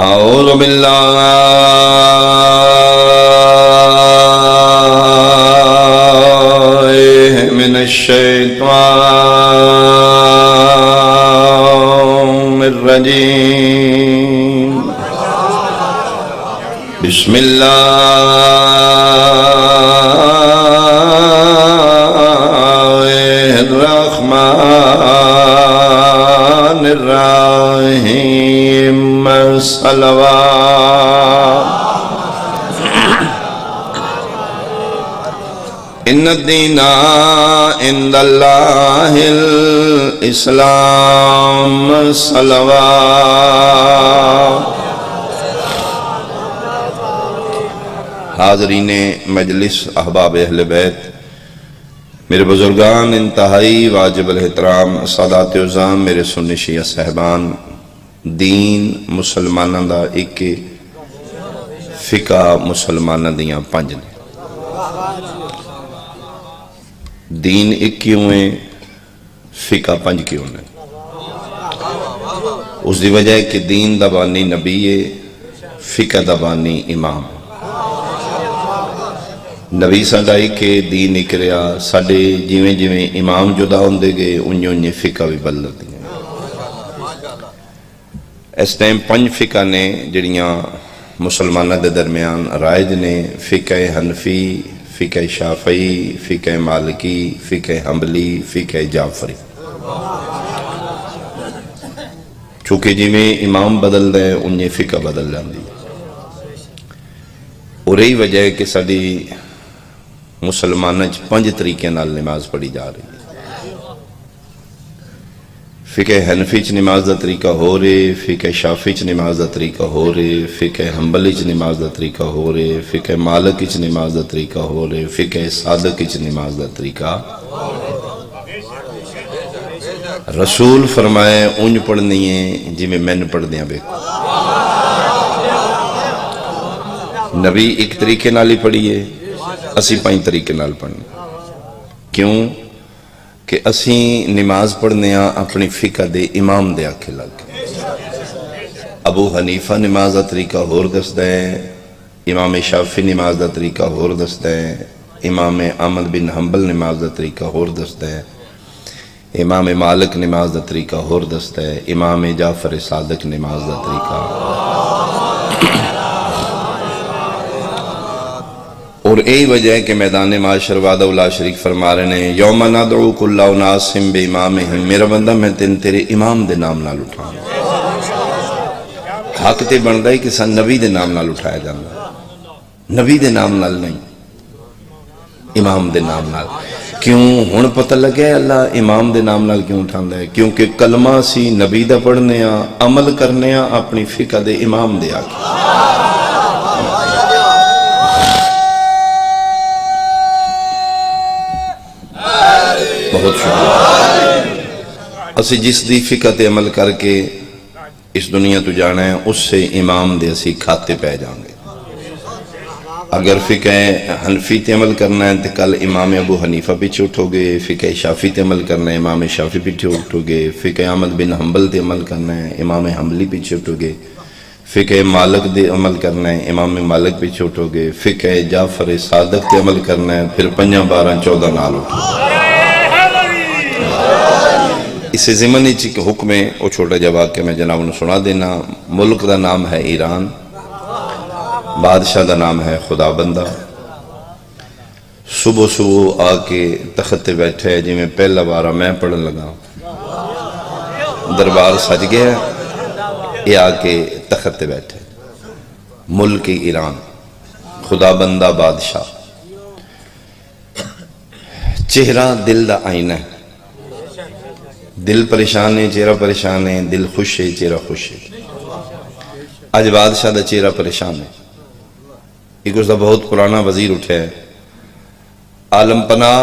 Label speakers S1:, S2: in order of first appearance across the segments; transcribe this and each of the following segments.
S1: اعوذ باللہ من الشیطان الرجیم بسم اللہ الرحمن الرحیم صلوات ان الدین عند اللہ الاسلام صلوات۔ حاضرین مجلس، احباب اہل بیت، میرے بزرگان انتہائی واجب الاحترام، سادات عظام، میرے سنی شیعہ صاحبان، دین مسلمانوں دا ایک فقہ مسلمانوں دیاں پنج نے۔ دین ایک کیوں ہے، فقہ پنج کیوں نے؟ اس دی وجہ ہے کہ دین دا بانی نبی ہے، فقہ دا بانی امام۔ نبی ساڈا ایک دین ایک رہا، ساڈے جویں جویں امام جدا ہوندے گئے انجے انجے فقہ بھی بدلدی ہیں۔ اس ٹائم پنج فقہ نے جڑیاں مسلمانہ دے درمیان رائج نے، فقہ حنفی، فقہ شافعی، فقہ مالکی، فقہ حنبلی، فقہ جعفری۔ چونکہ جویں امام بدل دے انجے فقہ بدل جاندی، اور یہی وجہ ہے کہ ساڈی مسلمانوں پنج طریقے نال نماز پڑھی جا رہی ہے۔ فقہ حنفی چ نماز دا طریقہ ہو رہے، فقہ شافعی چ نماز دا طریقہ ہو رہے، فقہ حنبلی چ نماز دا طریقہ ہو رہے، فقہ مالکی چ نماز دا طریقہ ہو رہے، فقہ صادقی چ نماز دا طریقہ۔ رسول فرمائے انج پڑھنی ہے جی میں نے پڑھ دیاں بے۔ نبی ایک طریقے نال ہی پڑھیے، اسی پانچ طریقے نال پڑھنے۔ کیوں کہ اسی نماز پڑھنے ہاں اپنی فقہ دے امام دے آکھے لگ۔ ابو حنیفہ نماز دا طریقہ ہور دستا ہے، امام شافعی نماز دا طریقہ ہور دستا ہے، امام احمد بن حنبل نماز دا طریقہ ہور دستا ہے، امام مالک نماز دا طریقہ ہور دستا ہے، امام جعفر صادق نماز دا طریقہ۔ اور یہی وجہ ہے کہ میدان معاشر وعدہ لا شریک فرما رہے ہیں یوم ندعو کل اناس بامامہم، میرا بندہ میں تیرے امام دے نام نال اٹھاؤں۔ حق تے بندا ہے کہ سن نبی دے نام نال اٹھایا جاندہ، نبی دے نام نال نہیں، امام دے نام نال۔ کیوں ہن پتہ لگے اللہ امام دے نام نال کیوں اٹھاندا ہے؟ کیونکہ کلمہ سی نبی دا پڑھنے ہاں، عمل کرنے ہاں اپنی فقہ دے امام دے آکے۔ بہت شکریہ۔ اسی جس دی فقہ تے عمل کر کے اس دنیا تو جانا ہے، اس سے امام دے اسی کھاتے پہ جائیں گے۔ اگر فقہ حنفی تے عمل کرنا ہے تو کل امام ابو حنیفہ پیچھے اٹھو گے، فقہ شافعی تے عمل کرنا ہے امام شافعی پیچھے اٹھو گے، فقہ احمد بن حنبل تے عمل کرنا ہے امام حنبلی پیچھے اٹھو گے، فقہ مالک دے عمل کرنا ہے امام مالک پیچھے اٹھو گے، فقہ جعفر صادق تے عمل کرنا ہے پھر 5 12 14 نال اٹھو گے۔ اسے ضمن ایک حکم ہے، وہ چھوٹا جواب کہ میں جناب نے سنا دینا۔ ملک دا نام ہے ایران، بادشاہ دا نام ہے خدا بندہ۔ صبح صبح آ کے تخت بیٹھے جی میں پہلا بارہ میں پڑھن لگا، دربار سج گیا، یہ آ کے تخت بیٹھے۔ ملک ایران، خدا بندہ بادشاہ، چہرہ دل دا آئینہ ہے۔ دل پریشان ہے، چہرہ پریشان ہے، دل خوش ہے، چہرہ خوش ہے۔ آج بادشاہ دا چہرہ پریشان ہے۔ ایک اس دا بہت پرانا وزیر اٹھے ہے، عالم پناہ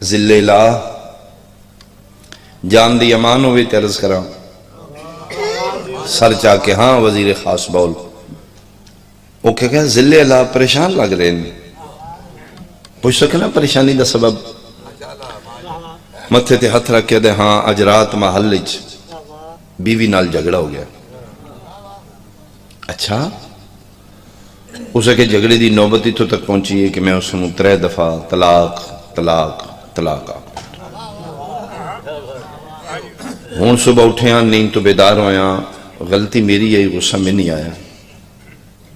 S1: ذل الہ جان دی امان ہوئے ترز کرا، سر چاہ کے ہاں وزیر خاص بول۔ وہ کہا ذل الہ پریشان لگ رہے ہیں، پوچھ سکنا پریشانی دا سبب؟ متھے تے ہتھ رکھ کے دے ہاں اج رات محل بیوی نال جھگڑا ہو گیا، اچھا اس کے جھگڑے دی نوبت اتوں تک پہنچی ہے کہ میں اس کو 3 دفعہ طلاق طلاق طلاق آ ہوں صبح اٹھیا نیند تو بیدار ہویا غلطی میری ہے غصہ میں نہیں آیا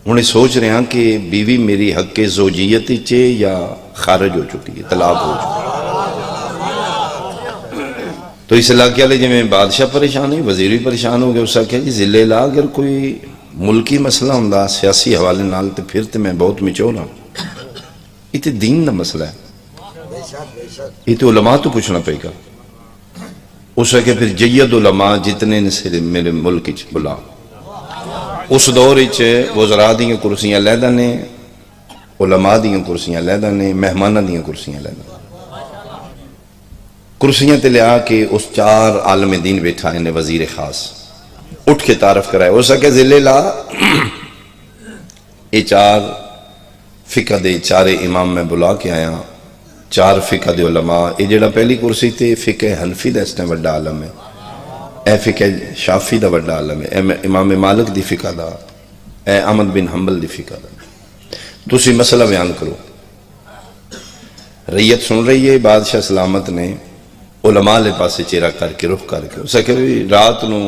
S1: ہوں سوچ رہا کہ بیوی میری حق کے زوجیت چے یا خارج ہو چکی ہے طلاق ہو چکی تو اس علاقے والے جی میں بادشاہ پریشان ہے وزیر بھی پریشان ہو گیا اس آخیا جی ضلع لا اگر کوئی ملکی مسئلہ ہوں سیاسی حوالے نال تو پھر تو میں بہت مچور ہوں یہ تو دین کا مسئلہ ہے یہ تو علماء تو پوچھنا پے گا اس کے پھر جید علماء جتنے نے سے میرے ملک بلا اس دور وزراء دیا کرسیاں علیحدہ نے علماء دیا کرسیاں علیحدہ نے مہمانہ دیا کرسیاں علیحدہ کرسیاں تے لیا کہ اس 4 عالم دین بیٹھا ہے وزیر خاص اٹھ کے تعارف کرائے ہو سکے ضلع لا یہ 4 فقہ دے 4 امام میں بلا کے آیا 4 فقہ دے علماء یہ جڑا پہلی کرسی تے فقہ حنفی دا اس نے بڑا عالم ہے اے فقہ شافی دا بڑا عالم ہے اے امام مالک دی فقہ دا اے احمد بن حنبل دی فقہ دا دوسری مسئلہ بیان کرو ریت سن رہی ہے بادشاہ سلامت نے علماء لے پاسے چہرہ کر کے رخ کر کے اسے کہ رات نو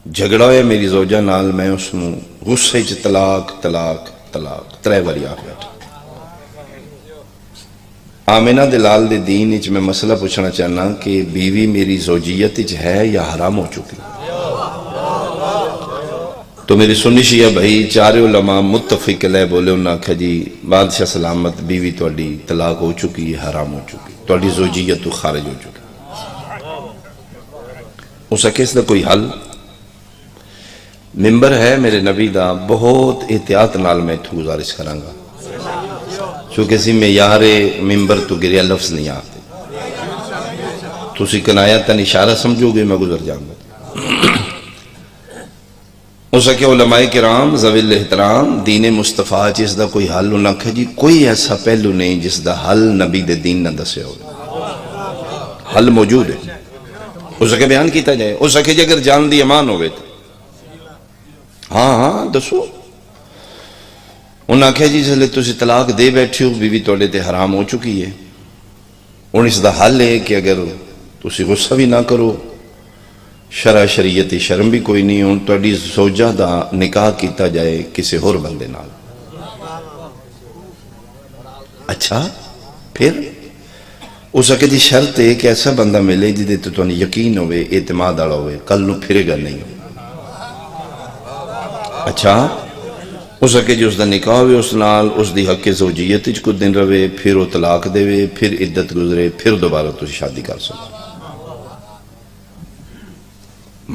S1: جھگڑا ہویا میری زوجہ نال میں اس نو غصے چ طلاق طلاق طلاق 3 باری آ بیٹھا آمینہ دلال دے دین اچ میں مسئلہ پوچھنا چاہنا کہ بیوی میری زوجیت اچ ہے یا حرام ہو چکی تو میری سنی شیعہ بھائی 4 علماء متفق لے بولے انہاں کہا جی بادشاہ سلامت بیوی توڑی طلاق ہو چکی ہے حرام ہو چکی توڑی زوجیت تو خارج ہو چکی اسا کس دا کوئی حل ممبر ہے میرے نبی دا بہت احتیاط نال میں تو گزارش کرانگا چونکہ اسی میں یار ممبر تو گریا لفظ نہیں آتے تو اسی کنایتاً اشارہ سمجھو گے میں گزر جاؤں گا اس کے علماء کرام ذوی الاحترام دین مصطفیٰ جس دا کوئی حل نہ کہا جی کوئی ایسا پہلو نہیں جس دا حل نبی دے دین نہ دسے ہو حل موجود ہے اس کے بیان کیتا جائے اس کے جی اگر جان دی امان ہوئے تو ہاں دسو انہاں کہا جی جسے تسی طلاق دے بیٹھے ہو بیوی توڑے تے حرام ہو چکی ہے ان اس دا حل ہے کہ اگر تسی غصہ بھی نہ کرو شرع شریعتی شرم بھی کوئی نہیں ہوں توڑی زوجہ دا نکاح کیتا جائے کسی اور بندے نال اچھا پھر اس کے جی شرط ہے کہ ایسا بندہ ملے جدے تو انہیں یقین ہوئے اعتماد آڑا ہوئے کل نو پھرے گا نہیں ہو اچھا اس کے جو اس دا نکاح ہوئے اس نال اس دی حق زوجیت کو دن روے پھر وہ طلاق دے وے پھر عدت گزرے پھر دوبارہ تو شادی کر سکتا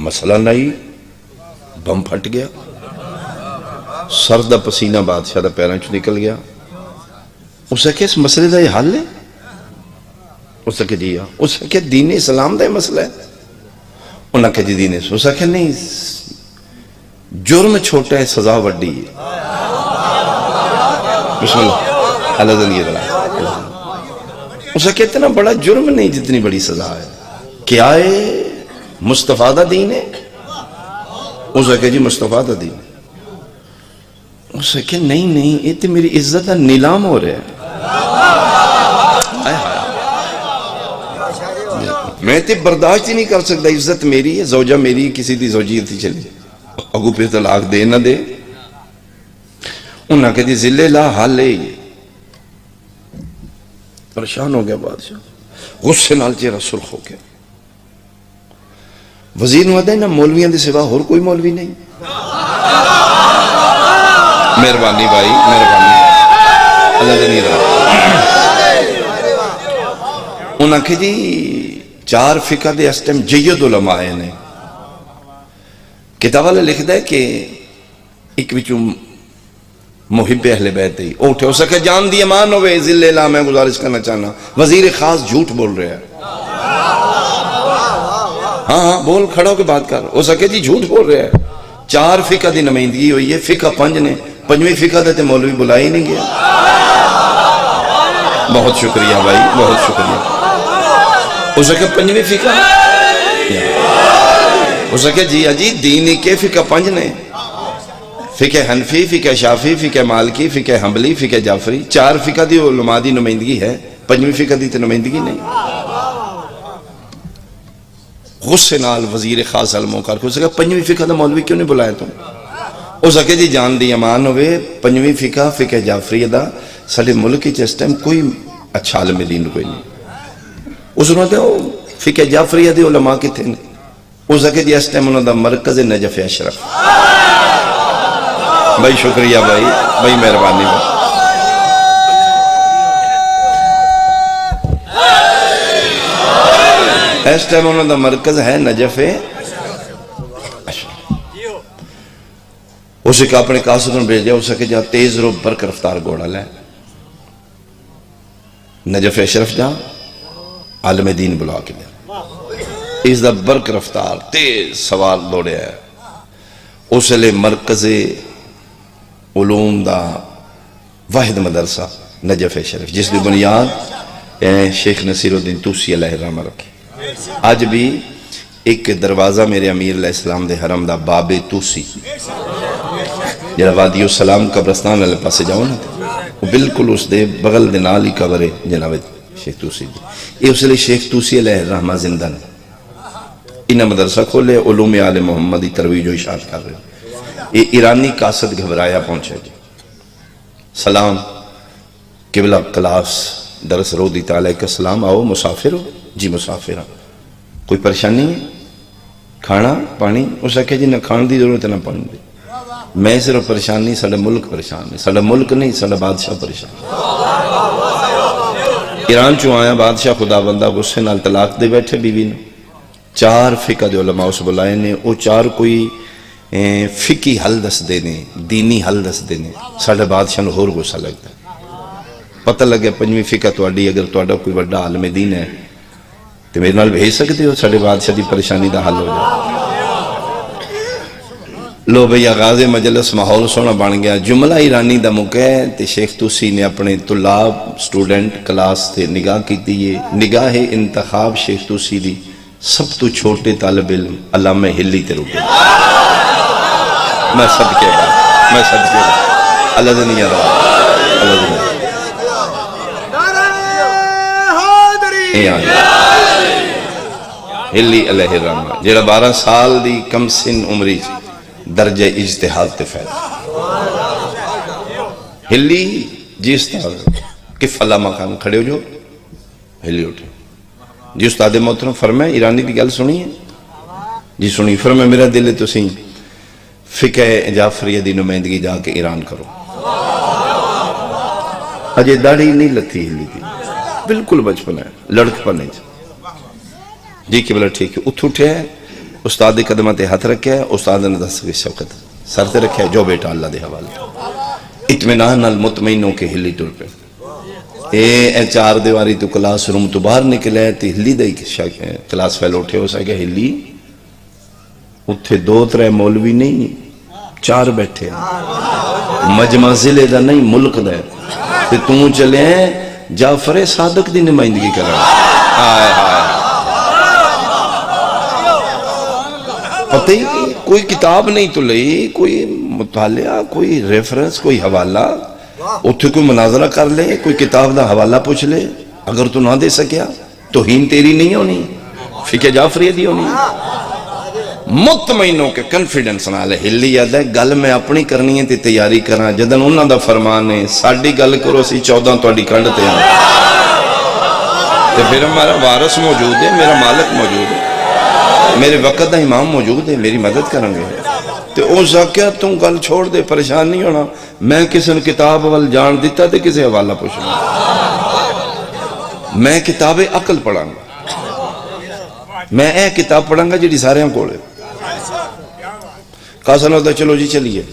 S1: مسئلہ نہیں بم پھٹ گیا سر دا پسینہ بادشاہ دا پیران چو نکل گیا اسے کہ اس مسئلے دا یہ حل ہے اسے کہ جی اسے کہ دین اسلام دا یہ مسئلہ ہے انہاں کہ جی دین اسے کہ نہیں جرم چھوٹا ہے سزا وڈی ہے بسم اللہ اللہ زندگی اللہ اسے کہ اتنا بڑا جرم نہیں جتنی بڑی سزا ہے کیا ہے مصطفیٰ دا دین ہے اسے کہ جی مصطفیٰ دا دین ہے اسے کہ نہیں یہ تو میری عزت دا نیلام ہو رہا ہے میں تو برداشت ہی نہیں کر سکتا عزت میری ہے زوجہ میری کسی دی زوجیت ہی چلی اگو پھر طلاق دے نہ دے انہاں کہ جی ذلے لا حال ہے یہ پریشان ہو گیا بادشاہ غصے نال چہرہ سرخ ہو گیا وزیر نو آدھا ہے نا مولویاں دے سوا اور کوئی مولوی نہیں مہربانی بھائی مہربانی اللہ دنی رہا انہاں کہ جی 4 فقہ دے اس ٹائم جید علماء نے کتاب والا لکھ ہے کہ ایک بچوں محب اہل بیت ہی اٹھے ہو سکے جان دی امان ہوئے ذلے لا میں گزارش کرنا چاہنا وزیر خاص جھوٹ بول رہے ہیں ہاں بول کھڑا ہو کے بات کر ہو سکے جی جھوٹ بول رہے ہیں 4 فقہ دی نمائندگی ہوئی ہے فقہ 5 نے 5ویں فقہ دیتے مولوی بلائی نہیں گیا بہت شکریہ بھائی بہت شکریہ ہو سکے 5ویں فقہ ہو سکے جی دینی کے فقہ 5 نے فقہ حنفی، فقہ شافی، فقہ مالکی، فقہ حنبلی، فقہ جعفری، 4 فقہ دی علماء دی نمائندگی ہے، 5ویں فقہ دی تے نمائندگی نہیں۔ غصے نال وزیر خاص علموں کر کو سکا 5ویں فقہ دا مولوی کیوں نہیں بلایا تم؟ او سکے جی جان دی امان ہوئے 5ویں فقہ، فقہ جعفری دا ساڑے ملکی اس ٹائم کوئی اچھا عالم دین کوئی نہیں۔ اس نے کہا فقہ جعفری دی علماء کی تھے نہیں، او سکے جی اس ٹائم انہوں دا مرکز نجف اشرف۔ بھائی شکریہ بھائی مہربانی بھائی۔ اس ٹائم انہوں دا مرکز ہے نجف اشرف۔ اسے کہا اپنے قاصدوں بھیجا، اسے کہ جا تیز رو برق رفتار گوڑا لے، نجف اشرف جا عالم دین بلا کے لے، اس دا برق رفتار تیز سوال دوڑے ہے، اسے لے مرکز علوم دا واحد مدرسہ نجف اشرف، جس دی بنیاد شیخ نصیر الدین توسی علیہ الرحمہ رکھی۔ آج بھی ایک دروازہ میرے امیر علیہ السلام دے حرم دا باب توسی، جڑا وادی السلام قبرستان علیہ پاسے جاؤ نا، وہ بالکل اس دے بغل دے نال ہی قبر ہے جناب شیخ توسی دی۔ یہ اس لئے شیخ توسی علیہ الرحمہ زندہ نے انہا مدرسہ کھولے، علوم آل محمدی ترویج و اشاعت کر رہے۔ یہ ایرانی قاصد گھبرایا پہنچے جی، سلام قبلہ کلاس درس رو دیتا علیہ السلام، آؤ مسافر ہو؟ جی مسافر ہوں، کوئی پریشانی ہے؟ کھانا پانی؟ اسے کہا جی نہ کھان دی ضرورت نہ پانی دی، میں صرف پریشان نہیں، ساڑھا ملک پریشان ہے، ساڑھا ملک نہیں ساڑھا بادشاہ پریشان۔ ایران چوں آیا بادشاہ خدا بندہ غصے نال طلاق دے بیٹھے بیوی نے، 4 فقہ دے علماء اس بلائے نے، وہ 4 کوئی فقی حل دس دینے، دینی حل دس دینے، ساڑھا بادشاہ نے ہور غصہ لگتا ہے۔ پتہ لگے 5ویں فقہ توڑی، اگر توڑا کوئی بڑا عالم دین ہے تو میرے نال بھیج سکتے ہو، ساڑھے بادشاہ دی پریشانی دا حل ہو جائے۔ لو بھئی آغاز مجلس ماحول سونا بن گیا، جملہ ایرانی دا مکہ تے شیخ توسی نے اپنے طلاب سٹوڈنٹ کلاس تے نگاہ کی دیئے، نگاہ انتخاب شیخ توسی دی سب تو چھوٹے طالب علم علامہ ہلی تے رکے۔ میں صدقے گا اللہ دنیا رہا، اللہ دنیا اے آنی ہلی علیہ الرحمہ، جیڑا 12 سال دی کم سن عمری درجہ اجتہاد تے فیض ہلی جی استاد کف اللہ مقام کھڑے ہو جو ہلی اٹھے جی استاد محترم فرمائے ایرانی دی گل سنی ہے جی سنی فرمائے میرا دل ہے تو سی فقہ جعفریہ دی نمائندگی جا کے ایران کرو اجے داڑھی نہیں لتھی ہلی دی بالکل بچپن ہے لڑک پر نہیں جی قبلہ ٹھیک ہے اتھ اٹھے ہے استاد دے قدمہ تے ہاتھ رکھے ہے استاد نے دس کے شوقت سر تے رکھے ہے جو بیٹا اللہ دے حوالے اطمینان المطمئنوں کے ہلی ٹر پہ اے 4 دیواری تو کلاس روم تو باہر نکلے تے ہلی دے کلاس فیل اٹھے ہو سکے ہلی اتھے 2-3 مولوی نہیں 4 بیٹھے ہیں مجمع ضلع دا نہیں ملک دا تے تم چلے ہیں جعفر صادق دی نمائندگی کر رہا آئے آئے پتہ ہی کوئی کتاب نہیں تو لئی کوئی مطالعہ کوئی ریفرنس کوئی حوالہ اتھے کوئی مناظرہ کر لے کوئی کتاب دا حوالہ پوچھ لے اگر تو نہ دے سکیا توہین تیری نہیں ہونی فقہ جعفریہ دی ہونی مطمئنوں کے کنفیڈنس نہ لے ہلی یاد ہے گل میں اپنی کرنی ہے تے تیاری کرنا جدن انہاں دا فرمان ہے ساڑی گل کرو سی 14 توڑی کھنڈتے ہیں تے پھر ہمارا وارث موجود ہے میرا مالک موجود ہے میرے وقت دا امام موجود ہے میری مدد کریں گے تے او زاکیہ تم گل چھوڑ دے پریشان نہیں ہونا میں کسی نے کتاب وال جان دیتا تے کسی حوالہ پوچھنا میں کتاب عقل پڑھاں گا میں اے کتاب پڑھاں گا جی سارے ہم کولے قاسد ہوتا چلو جی چلیے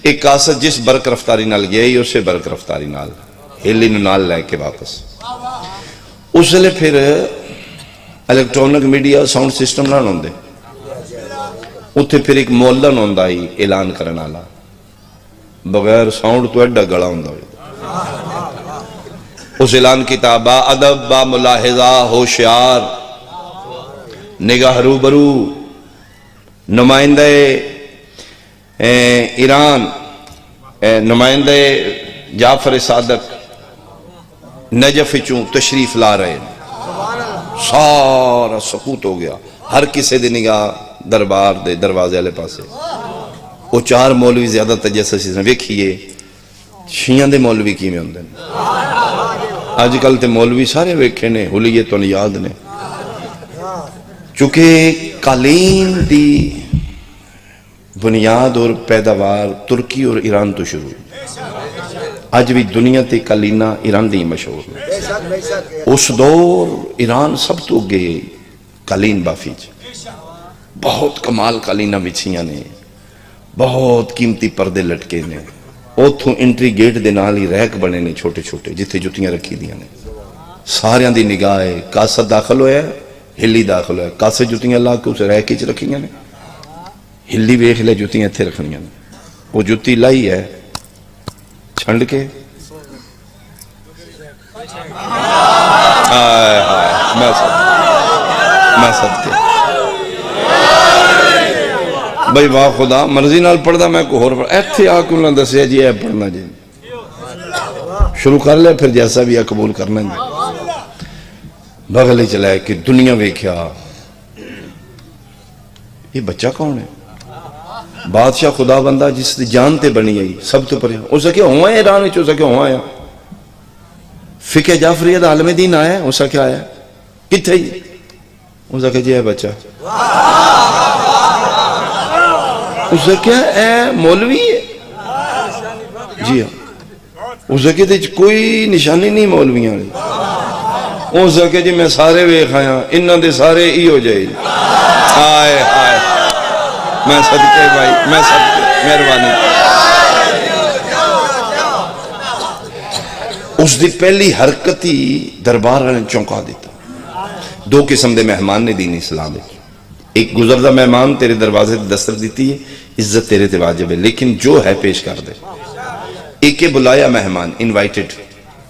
S1: ایک قاسد جس برق رفتاری نال گیا ہی اسے برق رفتاری نال ہلی نال لے کے واپس اس لئے پھر الیکٹرونک میڈیا ساؤنڈ سسٹم نہ ہوندے اتھے پھر ایک مولن ہوندہ ہی اعلان کرنا لا بغیر ساؤنڈ تو ایڈا گڑا ہوندہ ہوئی اس اعلان کتاب با ادب با ملاحظہ ہوشیار نگاہ روبرو نمائندہ ایران نمائندہ جعفر صادق نجف چوں تشریف لا رہے ہیں، سارا سکوت ہو گیا، ہر کسی دی نگاہ دربار دے دروازے والے پاسے۔ وہ چار مولوی زیادہ تجسس نے ویکھیے شیعہ دے مولوی کی میں ہوندے ہیں، آج کل تے مولوی سارے ویکھے نے حلیے تو یاد نے، چونکہ قالین دی بنیاد اور پیداوار ترکی اور ایران تو شروع، آج بھی دنیا تے قالینہ ایران دی مشہور ہے۔ اس دور ایران سب تو گئے قالین بافی چ، بہت کمال قالینہ بچھیاں نے، بہت قیمتی پردے لٹکے نے، اوتھوں انٹری گیٹ دے نال ہی ریک بنے نے چھوٹے چھوٹے جتھے جتیاں رکھی دیاں نے، ساریاں دی نگاہ ہے، کاسا داخل ہویا ہے، ہلی داخل ہویا ہے، کاسے جتیاں لا کے اسے ریک چ رکھیاں نے، ہلی ویکھ لے جتیاں اتھے رکھنیاں نے، وہ جتی لائی ہے چھنڈ کے میں صدقے بھئی واہ خدا مرضی نال پڑھدا میں کو ہور پڑھ ایتھے آ کے انہوں نے دسیا جی اے پڑھنا جی شروع کر لے پھر جیسا بھی ہے قبول کرنا جی بغل چلا ہے کہ دنیا ویکھیا یہ بچہ کون ہے بادشاہ خدا بندہ جس دی جان تے بنی آئی سب تو پرے ہو سکے ہوا ہے ایران ہو سکے ہوا ہے فقہ جعفریہ دا عالم دین آیا ہے ہو سکے آیا ہے کتھے ہی ہو سکے جی ہے بچہ ہو سکے اے مولوی ہے جی ہاں ہو سکے تے کوئی نشانی نہیں مولویاں ہو سکے جی میں سارے ویکھ آیا انہاں دے سارے ہی ہو جائے آئے آئے میں صدقے بھائی میں صدقے مہربانی اس دی پہلی حرکتی دربار نے چونکا دیتا دو قسم دے مہمان نے دین اسلام ہے ایک گزردہ مہمان تیرے دروازے دستک دیتی ہے عزت تیرے تے واجب ہے لیکن جو ہے پیش کر دے ایک بلایا مہمان انوائٹڈ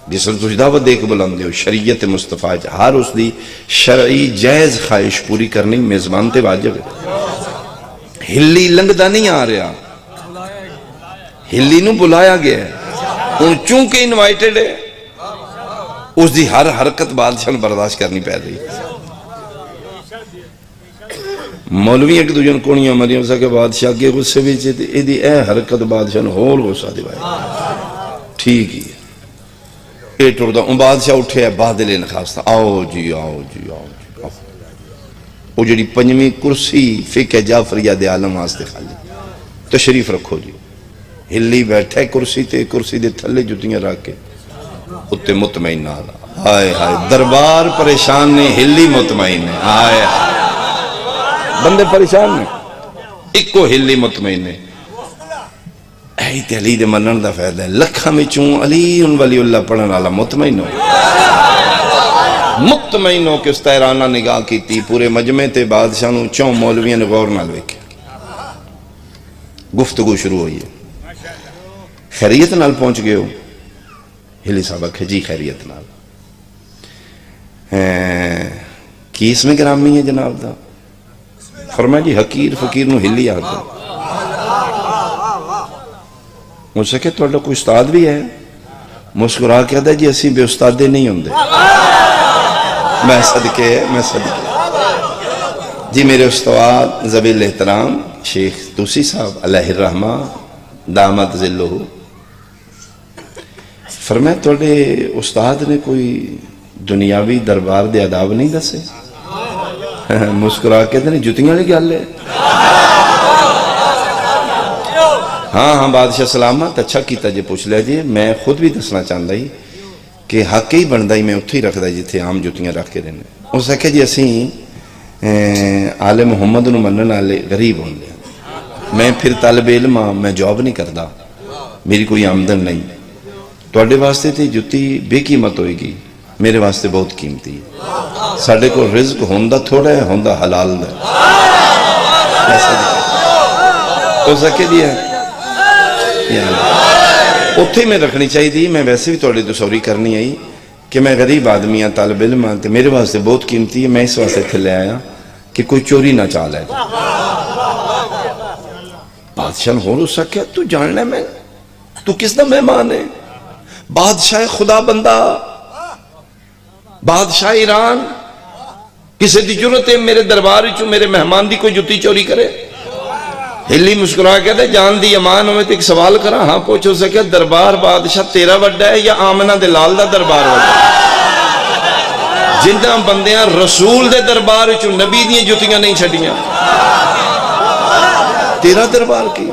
S1: جس نے تجھ دعوت دے کے بلندے ہو شریعت مصطفیٰ ہر اس دی شرعی جائز خواہش پوری کرنی میزبان تے واجب ہے ہلی لنگدہ نہیں آ رہا ہلی نو بلایا گیا ہے ان چونکہ انوائٹڈ ہے اس دی ہر حرکت بادشاہ برداشت کرنی پہ رہی مولوی ایک دو جن کونیاں مریم سا کہ بادشاہ کے غصے بھی چیتے ایدی اے حرکت بادشاہ نے ہول غصہ دی بھائی ٹھیک ہی اے ٹردہ ان بادشاہ اٹھے ہے بادل انخواستہ آؤ جی آؤ جی آؤ جی وہ جڑی پنجمی کرسی فقہ جعفریہ دے عالم واسطے خالی تشریف رکھو جی ہلی بیٹھے کرسی تے کرسی دے تھلے جتیاں رکھ کے اتے مطمئن نالا ہائے ہائے دربار پریشان نے ہلی مطمئن ہے ہائے بندے پریشان نے ایک کو ہلی مطمئن ہے ایت علی دے منن دا فیدہ ہے لکھا میں چون علی ان ولی اللہ پڑھن والا مطمئن ہو مطمئن ہو کہ اس تیرانہ نگاہ کی تھی پورے مجمع تے بادشاہ نو چون مولویاں نے غور نہ لوکے گفتگو شروع ہوئی ہے خیریت نال پہنچ گئے ہو ہلی صاحبہ کہ جی خیریت نال کیس میں گرامی ہے جناب دا فرمایا جی حقیر فقیر نو ہلی آتا مجھ سے کہ توڑا کوئی استاد بھی ہے مسکرا کے آدھا جی اسی بے استادے نہیں ہوں دے میں صدقے جی میرے استاد زبیل احترام شیخ توسی صاحب علیہ الرحمہ دامت ذلہ فرمایا توڑے استاد نے کوئی دنیاوی دربار دے عذاب نہیں دسے مسکرا کے دنے جتیاں لے گیا لے ہاں بادشاہ سلامت اچھا کیتا جے پوچھ لے جی میں خود بھی دسنا چاہتا ہی کہ حق ہی بندہ ہی میں اتھے ہی رکھ دا جی تھے عام جتیاں رکھ کے رہنے اس سے کہ جی اسی آل محمد نو منن آلے غریب ہوں لے میں پھر طالب علم میں جاب نہیں کردا میری کوئی آمدن نہیں توڑے واسطے تھی جتی بے قیمت ہوئے گی میرے واسطے بہت قیمتی ساڑھے کو رزق ہوندہ تھوڑا ہے ہوندہ حلال ہے ہو سکے دیا اتھے میں رکھنی چاہیے تھی میں ویسے بھی توڑے تصوری کرنی آئی کہ میں غریب آدمی ہاں طالب علم آتے میرے واسطے بہت قیمتی ہے میں اس واسطے تھے لے آیا کہ کوئی چوری نہ چال ہے بادشاہ نے ہو سکیا تو جاننا میں تو کس دا مہمان ہے؟ بادشاہ خدا بندہ، بادشاہ ایران، کسی دی جرت ہے میرے دربار چو میرے مہمان دی کوئی جتی چوری کرے؟ ہلی مسکرا کہتے جان دی امان ہوئے تو ایک سوال کرا، ہاں پوچھو سکیا دربار بادشاہ تیرا وڈا ہے یا آمنہ دے لال دا دربار وڈا ہے؟ جنہاں بندیاں رسول دے دربار چو نبی دیاں جتیاں نہیں چھڑیاں، تیرا دربار کی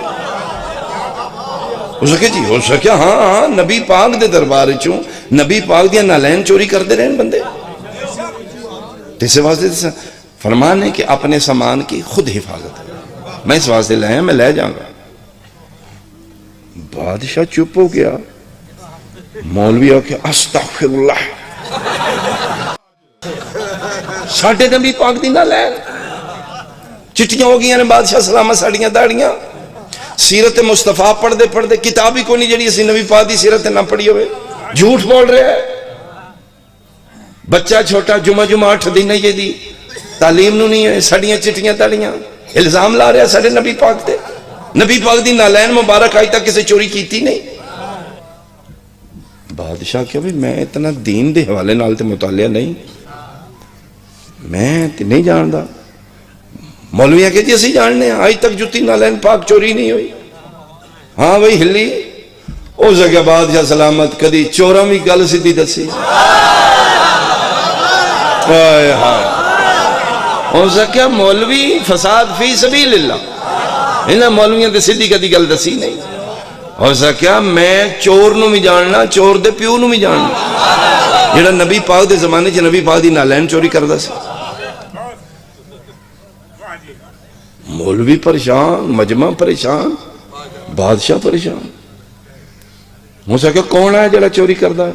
S1: ہو سکے جی؟ ہو سکیا ہاں نبی پاک دے دربار چو نبی پاک دیاں نالین چوری کر دے رہے ہیں بندے۔ تیسے واسطے فرمان ہے کہ اپنے سامان کی خود حفاظت ہے، میں اس واسطے لائیں میں لے جاؤں گا۔ بادشاہ چپ ہو گیا، مولوی آ کے استغفر اللہ، ساڑھے نبی پاک دی نہ لین چٹیاں ہو گئی ہیں بادشاہ سلامت ساڑیاں داڑیاں، سیرت مصطفیٰ پڑھ دے کتاب ہی کوئی نہیں جڑی اسی نبی پاک دی سیرت نہ پڑھی ہوئے، جھوٹ بول رہے ہیں۔ بچہ چھوٹا جمعہ 8 دن یہ دی تعلیم نو نہیں ہے، ساڑیاں چٹیاں داڑیاں الزام لا رہا ہے ساڑھے نبی پاک دے، نبی پاک دی نالین مبارک آئی تک کسی چوری کیتی نہیں۔ بادشاہ کہا بھی میں اتنا دین دے حوالے نال تے مطالعہ نہیں، میں نہیں جاندا۔ مولویاں کہتی اسی جاننے ہیں، آج تک جتی نالین پاک چوری نہیں ہوئی۔ ہاں بھئی ہلی او جگہ بادشاہ سلامت کدی چوراں بھی گل سیدھی دسی، ہائے ہائے ہو سکیا مولوی فساد فی سبیل اللہ، انہاں مولویاں تے سیدھی کدی گل دسی نہیں۔ ہو سکیا میں چور نو بھی جاننا، چور دے پیو نو بھی جاننا، جڑا نبی پاک دے زمانے چ نبی پاک دی نالین چوری کردا سی۔ مولوی پریشان، مجمع پریشان، بادشاہ پریشان۔ ہو سکیا کون ہے جڑا چوری کردا ہے؟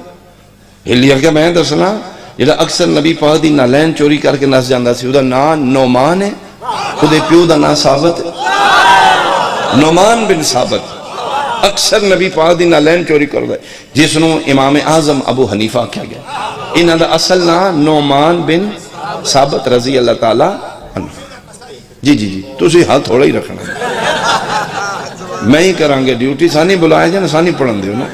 S1: ہلیا کہ میں دسنا جڑا اکثر نبی پاک دی نالین چوری کر کے نس جاندا سی، او دا نام نعمان ہے، خودے پیو دا نام ثابت ہے، نعمان بن ثابت اکثر نبی پاک دی نالین چوری کردا ہے، جس نو امام اعظم ابو حنیفہ کہا گیا۔ انہاں دا اصل نام نعمان بن ثابت رضی اللہ تعالی عنہ۔ جی تسی ہاتھ تھوڑا ہی رکھنا، میں ہی کران گے ڈیوٹی، سانی بلائے جانا سانی پڑھن دیو نا،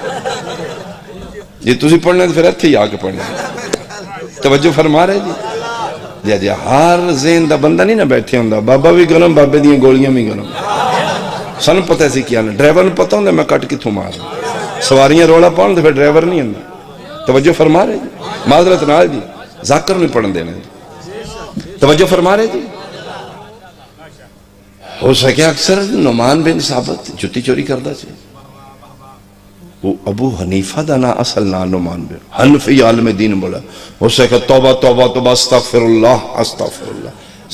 S1: جی تسی پڑھنے تو پھر اتھے ہی آ کے پڑھنے۔ توجہ فرما رہے جی؟ جی ہر ذہن دا بندہ نہیں نہ بیٹھے ہوندا، بابا بھی گرم بابے دیاں گولیاں بھی گرم، سانو پتہ سی کیا نا، ڈرائیور نو پتہ ہوندا میں کٹ کتھوں مار، سواریاں رولا پاؤں تو پھر ڈرائیور نہیں ہوندا۔ توجہ فرما رہے جی؟ معذرت نال جی ذاکر نہیں پڑھن دینا جی۔ توجہ فرما رہے جی؟ ہو سکے اکثر نعمان بن ثابت جتی چوری کردا سی، وہ ابو حنیفہ دا نا اصل نا نعمان بن، حنفی عالم دین بولا۔ ہو سکے توبہ توبہ توبہ استغفر اللہ استغفر اللہ،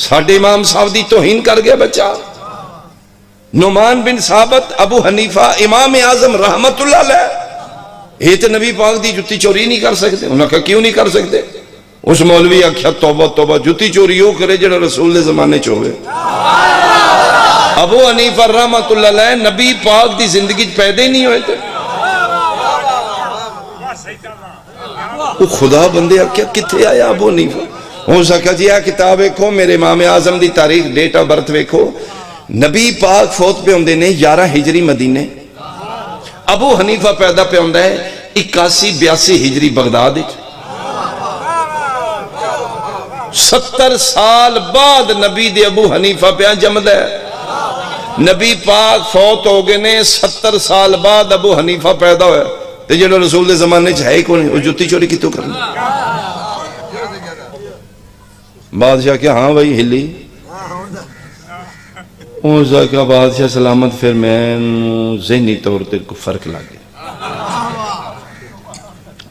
S1: ساڑھے امام صاحب دی توہین کر گیا بچہ۔ نعمان بن ثابت ابو حنیفہ امام اعظم رحمت اللہ علیہ، یہ تو نبی پاک دی جتی چوری نہیں کر سکتے۔ انہوں نے کہا کیوں نہیں کر سکتے؟ اس مولوی آکھیا توبہ توبہ، جتی چوری ہو کرے جڑا رسول دے زمانے چوہے۔ ابو حنیفہ رحمت اللہ علیہ نبی پاک دی زندگی پیدا ہی نہیں ہوئے تھے۔ وہ خدا بندے آکھیا کتھے آیا ابو حنیفہ؟ ہو سکا جی یہ کتاب ایکھو میرے امام اعظم دی تاریخ ڈیٹ آف برتھ ویکھو، نبی پاک فوت پہ ہوندے نے 11 ہجری مدینے، ابو حنیفہ پیدا پہ ہوندہ ہے 81-82 ہجری بغداد۔ 70 سال بعد نبی دے ابو حنیفہ پہ جمد ہے، نبی پاک فوت ہو گئے نے 70 سال بعد ابو حنیفہ پیدا ہوئے، تو جنہوں رسول دے زمانے چاہے کون وہ جتی چوری کی تو کرنا۔ بادشاہ کیا ہاں بھائی ہلی، اس کا بادشاہ سلامت، پھر میں ذہنی طور تے کو فرق لگ گیا۔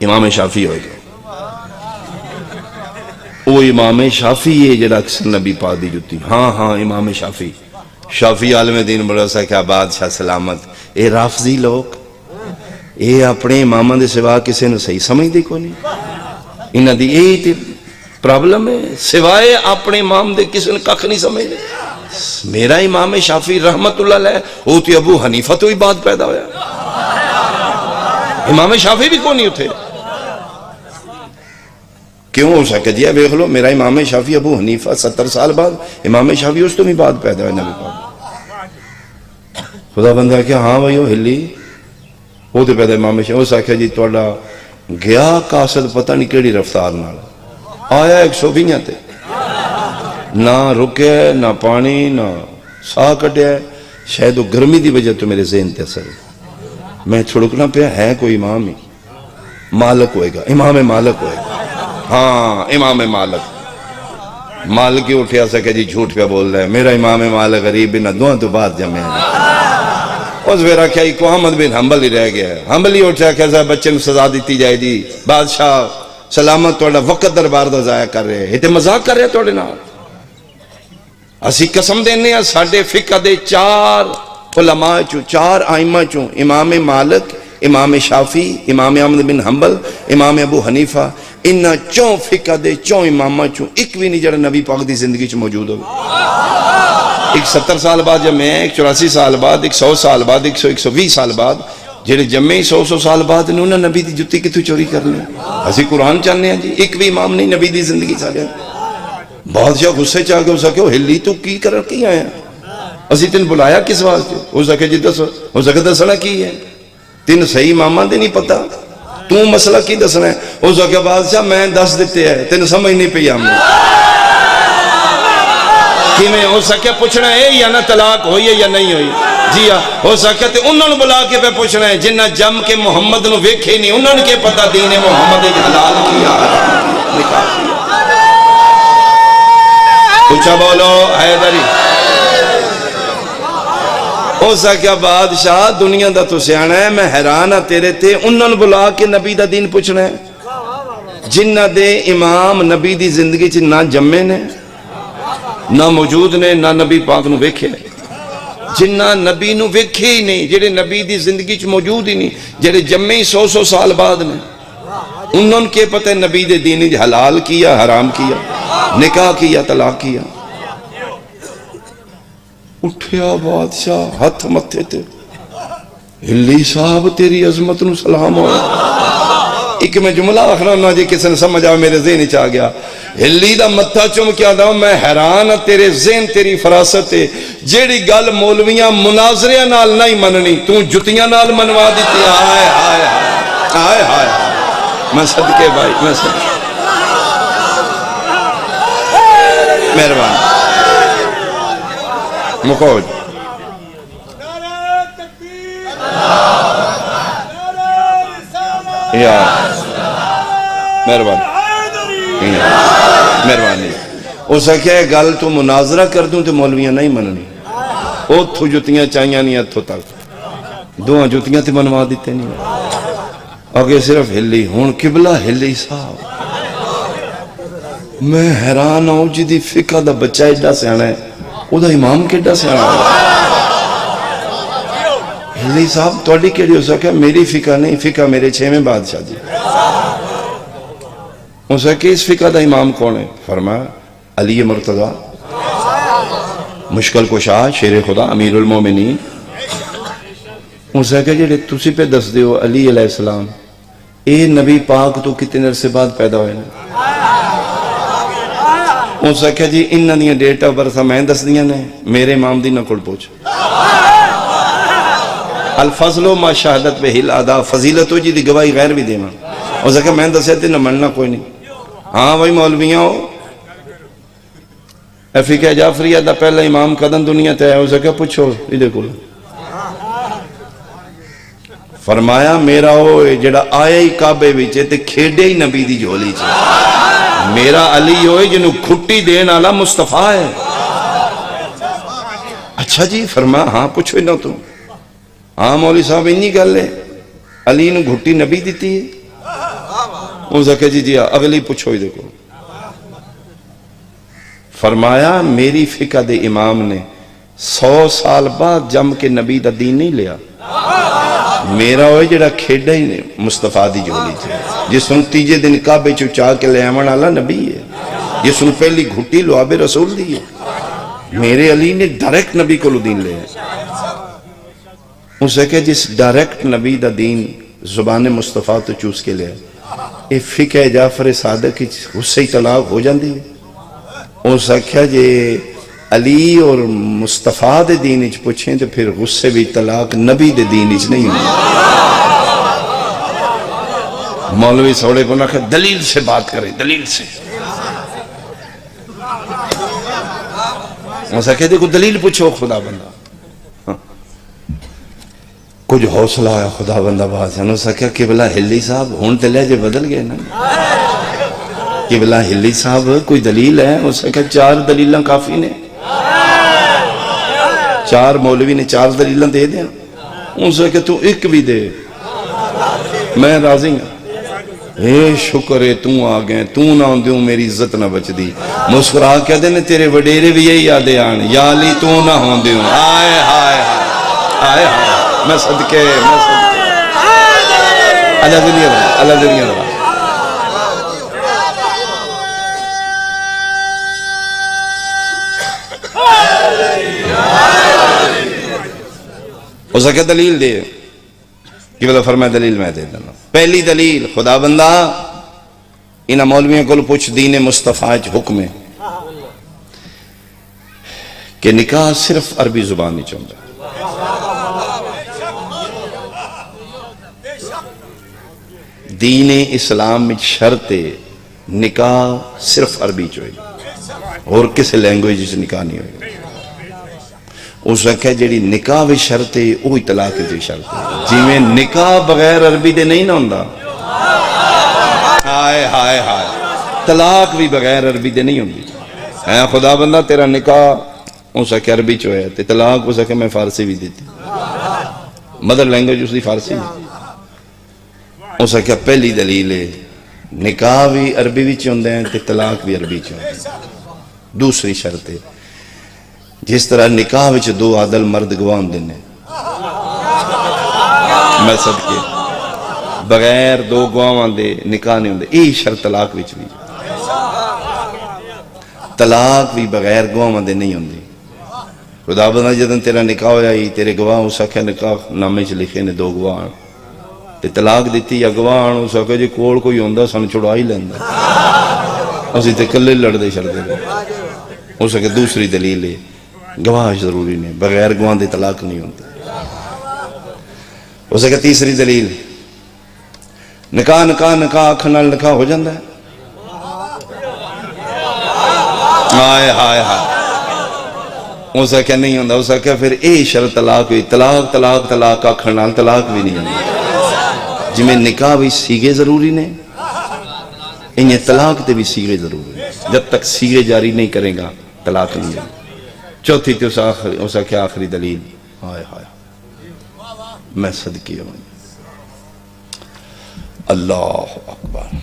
S1: امام شافعی ہوئے گا، وہ امام شافعی ہے جڑا اکثر نبی پاک دی جتی، ہاں امام شافعی، شافعی عالم دین بڑا سا کیا بادشاہ سلامت، اے رافضی لوگ اے اپنے امامہ دے سوا کسے نے صحیح سمجھ دی کو نہیں، انہاں دی اے تے پرابلم ہے، سوائے اپنے امام دے کسے نے کخ نہیں سمجھ دی۔ میرا امام شافعی رحمت اللہ علیہ وہ تو ابو حنیفہ تو ہی بات پیدا ہویا، امام شافعی بھی کون نہیں اٹھے؟ کیوں ہو سکے جی بیخ لو میرا امام شافعی ابو حنیفہ 70 سال بعد امام شافعی اس تو بھی بات پیدا ہوئے نبی پاک۔ خدا بندہ کیا ہاں بھائی وہ ہلی وہ تو پیدا امام شاہ اس آخیا جی تھوڑا گیا قاصد پتہ نہیں کیڑی رفتار نال آیا 120 تے نہ رکے نہ پانی نہ ساہ کٹیا شاید وہ گرمی دی وجہ تو میرے ذہن تے اثر میں چھڑکنا پیا ہے کوئی امام ہی مالک ہوئے گا امام مالک ہوئے گا ہاں امام مالک ہی اٹھیا سکے جی جھوٹ پہ بول رہا ہے میرا امام مالک غریب بن دعا تو بعد جمع ہے اس ویرا کیا ایک احمد بن حنبل ہی رہ گیا ہے حنبل ہی اٹھیا کیسا بچے نے سزا دیتی جائے جی بادشاہ سلامت توڑا وقت دربار دا ضائع کر رہے ہیں تے مذاق کر رہے ہیں توڑے نال اسی قسم دینے ہیں ساڑھے فقہ دے 4 علماء چوں 4 آئمہ چوں امام مالک امام شافی امام احمد بن حنبل امام ابو حنیفہ انہا 4 فقہ دے 4 امامہ چوں ایک بھی نہیں جڑا نبی پاک دی زندگی چوں موجود ہوگی ایک 70 سال بعد جمع ہے ایک 84 سال بعد ایک 100 سال بعد ایک 120 سال بعد جڑے جمعے 100 سال بعد نے انہاں نبی دی جتی کتوں چوری کر لیں اسی قرآن چاہنے ہیں جی ایک بھی امام نہیں نبی دی زندگی چاہنے بادشاہ غصے چاہ کے اسا کہ ہلی تو کی کر کی آیا اسی تین بلایا کس واسطے اسا کہ جی دسو اسا کہ دسنا کی ہے تین صحیح امامہ دے نہیں پتا تو مسئلہ کی دسنا ہے اسا کہ بادشاہ میں دس دیتے ہیں تین سمجھ نہیں پئی ہم کہ میں اسا کہ پوچھنا ہے یا نہ طلاق ہوئی ہے یا نہیں ہوئی جی ہاں ہو سکتا ہے انہوں نے بلا کے پہ پوچھنا ہے جنہ جم کے محمد نو ویکھے نہیں انہوں نے کے پتا دین محمد حلال کیا نکاح کیا پوچھا بولو حیدری ہو سکتا بادشاہ دنیا دا تو سیانا ہے میں حیران ہاں تیرے تے انہوں نے بلا کے نبی دا دین پوچھنا ہے جنہ دے امام نبی دی زندگی چ نہ جمے نے نہ موجود نے نہ نبی پاک نو ویکھے جنہ نبی نو ویکھے ہی نہیں جڑے نبی دی زندگی چ موجود ہی نہیں جڑے جمے ہی 100 سال بعد نے انہوں نے کے پتہ نبی دے دین حلال کیا حرام کیا نکاح کیا طلاق کیا اٹھیا بادشاہ ہاتھ متھے تے ہلی صاحب تیری عظمت نو سلام ہو ایک میں جملہ آخرا نہ جی کسی نے سمجھ آئے میرے ذہن چاہ گیا ہلی دا متھا چم کیا دا میں حیران تیرے ذہن تیری فراست ہے جیڑی گل مولویاں مناظریاں نال نہیں مننی تو جتیاں نال منوا دیتی آئے آئے آئے آئے میں صدقے بھائی میں صدقے مہربان مکوج یا مہربانی اسا کیا ہے گل تو مناظرہ کر دوں تو مولویاں نہیں مننی او تھو جتیاں چاہیاں نہیں اتھو تک دعا جتیاں تے منوا دیتے نہیں آگے صرف ہلی ہون قبلہ ہلی صاحب میں حیران ہوں جی دی فقہ دا بچہ ایڈا سیانا ہے او دا امام کیڈا سیانا ہے ہلی صاحب توڑی کیڑی ہو سکے میری فقہ نہیں فقہ میرے 6ویں بادشاہ جی اسے کہ اس فقہ دا امام کون ہے فرمایا علی مرتضی مشکل کشا شیر خدا امیر المومنین اسے کہ جڑے تسی پہ دس دیو علی علیہ السلام اے نبی پاک تو کتنے عرصے بعد پیدا ہوئے نا اسے کہ جی انہاں دیاں ڈیٹ آف برتھ میں دس دیاں نے میرے امام دی نہ کڑ پوچھ الفضل ما شہادت بہ الادا فضیلت ہو جی دی گواہی غیر بھی دینا اسے کہ میں دسے تے نہ مننا کوئی نہیں ہاں بھائی مولویاں ہو فقہ جعفریہ دا پہلا امام قدم دنیا تے ہے اسے کہ پوچھو یہ دیکھو فرمایا میرا ہوئے جڑا آیا ہی کعبے وچے تے کھیڑے ہی نبی دی جھولی چے میرا علی ہوئے جنہوں کھٹی دین آلہ مصطفیٰ ہے اچھا جی فرمایا ہاں پوچھو نہ تو ہاں مولی صاحب انہی گل ہے علی نے گھٹی نبی دیتی ہے اسے کہ جی اگلی پوچھو ہی دیکھو فرمایا میری فقہ دے امام نے 100 سال بعد جم کے نبی دا دین نہیں لیا میرا ہوئے جڑا کھیڑا ہی نے مصطفیٰ دی جولی تھے جس ان تیجے دن کعبے چاہ کے لے آمن اللہ نبی ہے جس ان پہلی گھٹی لعاب رسول دی ہے میرے علی نے ڈائریکٹ نبی کو دین لے اسے کہ جس ڈائریکٹ نبی دا دین زبان مصطفیٰ تو چوس کے لے اے فقہ جعفر صادق کی غصے طلاق ہو جاندی ہے اسے کہا جے علی اور مصطفیٰ دے دین اچ پوچھیں تو پھر غصے بھی طلاق نبی دے دین اچ نہیں ہوئی. مولوی سوڑے کو نہ کہ دلیل سے بات کریں، دلیل سے. اسا کہتے کو دلیل پوچھو خدا بندہ. کچھ حوصلہ آیا خدا بندہ بات ہے. اسا کہا قبلہ ہلی صاحب ہون تے لہجے بدل گئے نا. قبلہ ہلی صاحب کوئی دلیل ہے؟ اسا کہا 4 دلیلاں کافی نے. 4 مولوی نے 4 دلیلاں دے دیں. اسا کہا تو ایک بھی دے میں راضی ہوں. اے شکر ہے تو آ گئے، تو نہ دیوں میری عزت نہ بچ دی. مسکرا کہہ دینے تیرے وڈیرے بھی یہی یادے آن، یا علی تو نہ ہوں دیوں. آئے ہائے ہائے ہائے میں صدقے اللہ دنیا رہا، اللہ دنیا رہا. اسا کہ دلیل دے کہ بلا فرمائے دلیل میں دے دینا. پہلی دلیل خدا بندہ انہا مولویوں کو پوچھ دین مصطفیٰ حکم ہے کہ نکاح صرف عربی زبان نہیں چاہتا. دین اسلام میں شرط نکاح صرف عربی چوئے اور کسی لینگویج سے نکاح نہیں ہوئے. اس وقت جیڑی نکاح بھی شرط ہے وہی طلاق دی شرط ہے. جی میں نکاح بغیر عربی دے نہیں نہ ہوندا. ہائے ہائے ہائے طلاق بھی بغیر عربی دے نہیں ہوندی. اے خدا بندہ تیرا نکاح اس وقت عربی چ ہویا تے طلاق اس وقت میں فارسی بھی دیتی. مدر لینگویج اس دی فارسی ہے. اس وقت پہلی دلیل ہے نکاح بھی عربی وچ ہوندے ہیں تے طلاق بھی عربی چ ہوندے ہیں. دوسری شرط ہے جس طرح نکاح وچ 2 عادل مرد گواہ ہوندے نے، میں صدقے بغیر 2 گواہاں دے نکاح نہیں ہوندے. یہی شرط طلاق وچ بھی. طلاق بھی بغیر گواہاں دے نہیں ہوندی. خدا بندہ جدن تیرا نکاح ہویا ہی تیرے گواہ اس آکھیا نکاح نامے چ لکھے نے 2 گواہ تے طلاق دیتی یا گواہ اس آکھیا جی کول کوئی ہوندا سن چھڑا ہی لیندا. اسی تے کلے لڑدے چھڑدے. اس آکھیا دوسری دلیل ہے گواہ ضروری نہیں، بغیر گواہ دے طلاق نہیں ہوتی. اس کے تیسری دلیل نکاح نکاح نکاح آنکھ نال نکاح ہو جاندہ ہے. ہائے ہائے ہائے اس کے نہیں ہوندہ. اس کے پھر اے شرط طلاق ہوئی. طلاق طلاق طلاق آنکھ نال طلاق بھی نہیں ہوندہ. جی میں نکاح بھی سیگے ضروری نہیں، انہیں طلاق تے بھی سیگے ضروری نہیں. جب تک سیگے جاری نہیں کرے گا طلاق نہیں ہوگا. چوتھی تے اس کی آخری دلیل ہائے ہائے میں صدقے ہوں اللہ اکبر.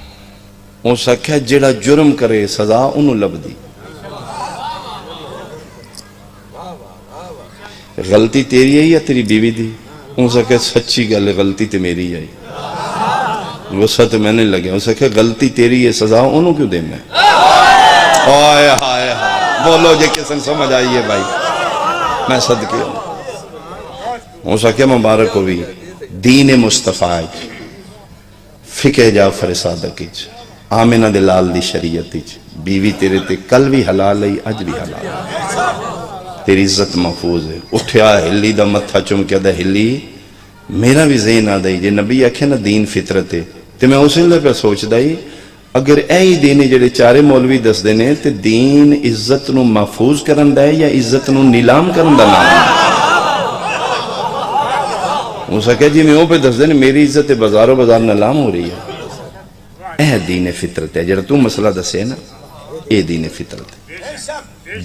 S1: اس کی جڑا جرم کرے سزا انہوں لب دی. غلطی تیری ہے یا تیری بیوی دی؟ اس کی سچی گل غلطی تے میری ہے. غصہ تو میں نے لگے. اس کی غلطی تیری ہے سزا انہوں کیوں دے میں؟ ہائے ہائے ہائے بولو جے کسن سمجھ آئیے بھائی میں صدقے ہوں. ہو سکے مبارک کو بھی دین مصطفیٰ فقہ جعفر صادق آمنہ دلال دی شریعت بیوی تیرے تے کل بھی حلال ہے اج بھی حلال ہے. تیری عزت محفوظ ہے. اٹھیا ہلی دا متھا چمکیا دا ہلی میرا بھی ذہن آ دائی جے نبی آکھے نا دین فطرت ہے تے میں اسے لے پہ سوچ دائی اگر ایہی دین جڑے 4 مولوی دس دینے تے دین عزت نو محفوظ کرن دا ہے یا عزت نو نیلام کرن دا نام ہے. وہ سکے جی میں وہ پہ دس دینے میری عزت بازار و بازار نیلام ہو رہی ہے. اے دین فطرت ہے. جڑا تو مسئلہ دسے نا اے دین فطرت ہے.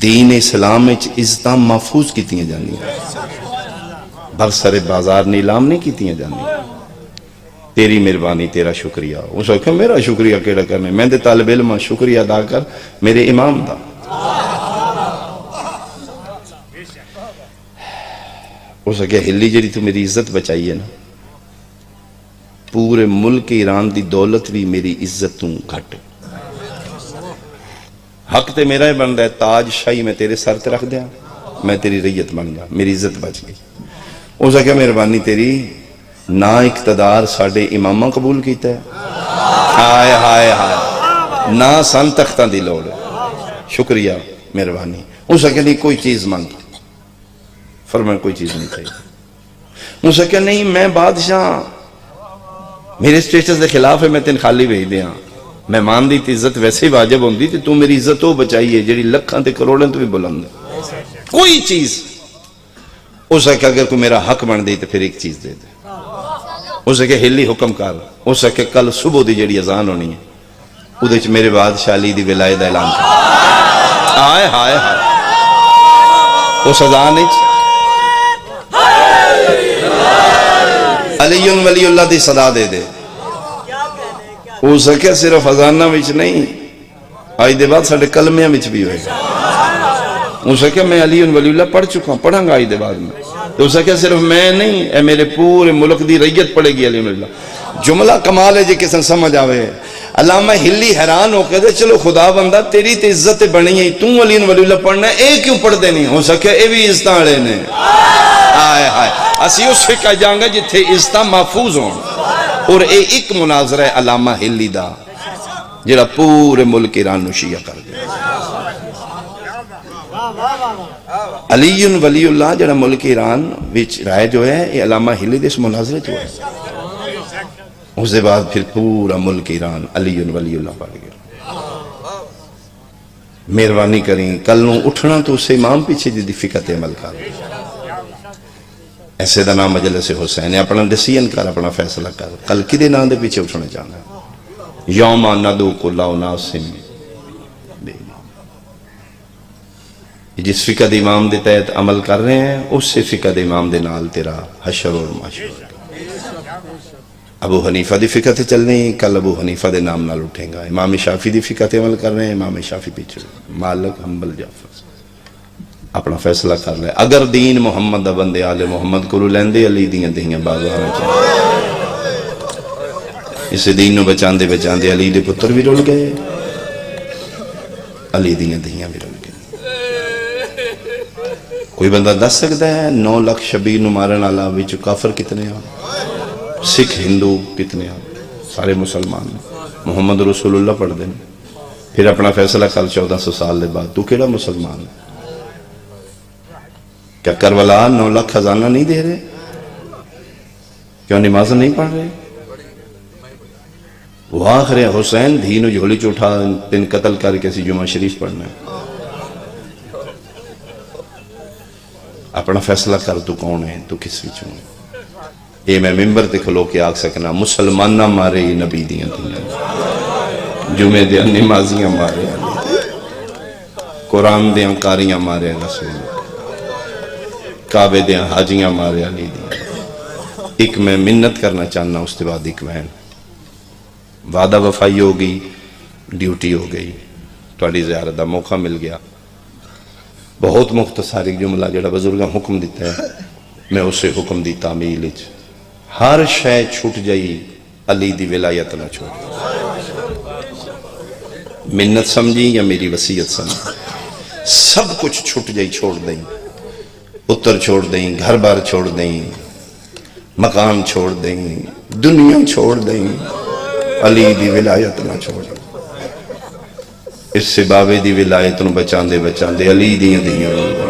S1: دین اسلام میں عزتاں محفوظ کیتیاں جانی ہیں، برسر بازار نیلام نہیں کیتیاں جانی ہیں. تیری مہربانی تیرا شکریہ. اس وقت میرا شکریہ کیڑا کرنے میں دے طالب علم شکریہ ادا کر میرے امام دا. اس وقت ہلی جڑی تو میری عزت بچائی ہے نا پورے ملک ایران دی دولت بھی میری عزت تو گھٹ. حق تے میرا ہی بن رہا ہے تاج شاہی میں تیرے سر تے رکھ دیا میں تیری ریت بن گیا میری عزت بچ گئی. اس وقت مہربانی تیری نا اقتدار ساڑھے امامہ قبول کیتا ہے. ہائے ہائے ہائے نا سن تختہ دی لوڑ. شکریہ مہربانی اس کہ نہیں کوئی چیز مانگ فرمایا کوئی چیز نہیں چاہیے اس کہ نہیں میں بادشاہ میرے سٹیٹس دے خلاف ہے میں تین خالی بھیج دیاں مہمان دی عزت ویسے ہی واجب ہوندی تے تو میری عزت ہو بچائیے جڑی لکھاں تے کروڑاں تو بھی بلند ہے کوئی چیز اس کہ اگر کوئی میرا حق بن دی تو پھر ایک چیز دے دے اس کہ ہلی حکم کر اس کہ کل صبح دی جڑی اذان ہونی ہے ادھے چ میرے بادشاہ علی دی ولایت دا اعلان کر ہائے ہائے ہائے اس اذان وچ علی ولی اللہ دی صدا دے دے ہو سکے صرف اذانہ وچ نہیں آج دے بعد ساڑھے کلمیاں وچ بھی ہوئے ہو سکے میں علی ولی اللہ پڑھ چکا ہوں پڑھاں گا آج دے بعد میں تو ہو سکے صرف میں نہیں اے میرے پورے ملک دی ریت پڑے گی علی ولی اللہ جملہ کمال ہے جی کسن سمجھ آوے علامہ ہلی حیران ہو کے دے چلو خدا بندہ تیری تے عزت بنی ہے تو علی ولی اللہ پڑھنا ہے اے کیوں پڑھ دے نہیں ہو سکے اے بھی عزتاں لے نے آئے آئے اسی اس فقہ جانگا جتھے عزتاں محفوظ ہوں اور اے ایک مناظرہ ہے علامہ ہلی دا جڑا پورے ملک ایران نو شیعہ کر گیا علی ولی اللہ جڑا ملک ایران وچ رائے جو ہے یہ علامہ ہلی دے اس مناظرے جو ہے اس دے بعد پھر پورا ملک ایران علی ولی اللہ پڑھ گیا مہربانی کریں کل نو اٹھنا تو اسے امام پیچھے دی فقہ تے عمل کر ایسے دا نام مجلس حسین ہے اپنا ڈیسیژن کر اپنا فیصلہ کر کل کدے نام دے پیچھے اٹھنا چاہنا ہے یوم ندعو کل اناس جس فقہ دے امام دے تحت عمل کر رہے ہیں اس سے فقہ دے امام دے نال تیرا حشر اور معاشر ابو حنیفہ دی فقہ تے چلنے کل ابو حنیفہ دے نام نال اٹھیں گا امام شافعی دی فقہ تے عمل کر رہے ہیں امام شافعی پیچھے مالک حنبل جعفر اپنا فیصلہ کر لے اگر دین محمد دا بندے آل محمد کرو لیندے علی دیاں دیاں بازاراں چاہیے اسے دین نو بچاندے بچاندے علی دے پتر بھی رول گئے علی دیاں دیاں بھی رول گئے کوئی بندہ دس سکتا ہے 9 لاکھ شبیر نو مارن والا وچ کافر کتنے ہیں سکھ ہندو کتنے ہیں سارے مسلمان محمد رسول اللہ پڑھ دیں پھر اپنا فیصلہ کر 1400 سال دے بعد تو کیڑا مسلمان ہے کیا کربلا 9 لاکھ خزانہ نہیں دے رہے کیوں نماز نہیں پڑھ رہے وہ آخر حسین دھینو جھولی چوٹھا تین قتل کر کے سی جمعہ شریف پڑھنا ہے اپنا فیصلہ کر تو کون ہے تو کس وچوں ہے یہ میں ممبر تے کھلو کے آگ سکنا مسلمان نہ مارے یہ نبی دیاں دیاں جمعے دیاں نمازیاں مارے قرآن دیاں کاریاں مارے رسول کعبے دیاں حاجیاں مارے علی دیاں ایک میں منت کرنا چاہنا اس کے بعد ایک میں وعدہ وفائی ہو گئی ڈیوٹی ہو گئی تھوڑی زیارت دا موقع مل گیا بہت مختصر ایک جملہ جڑا بزرگاں حکم دیتا ہے میں اسے حکم دی تعمیل ہر شے چھوٹ جائی علی دی ولایت نہ چھوڑ منت سمجھی یا میری وصیت سمجھی سب کچھ چھوٹ جائی چھوڑ دیں پتر چھوڑ دیں گھر بار چھوڑ دیں مکان چھوڑ دیں دنیا چھوڑ دیں علی دی ولایت نہ چھوڑ دیں اس سے بابے دی ولایت نو بچاندے بچاندے علی دیاں دیاں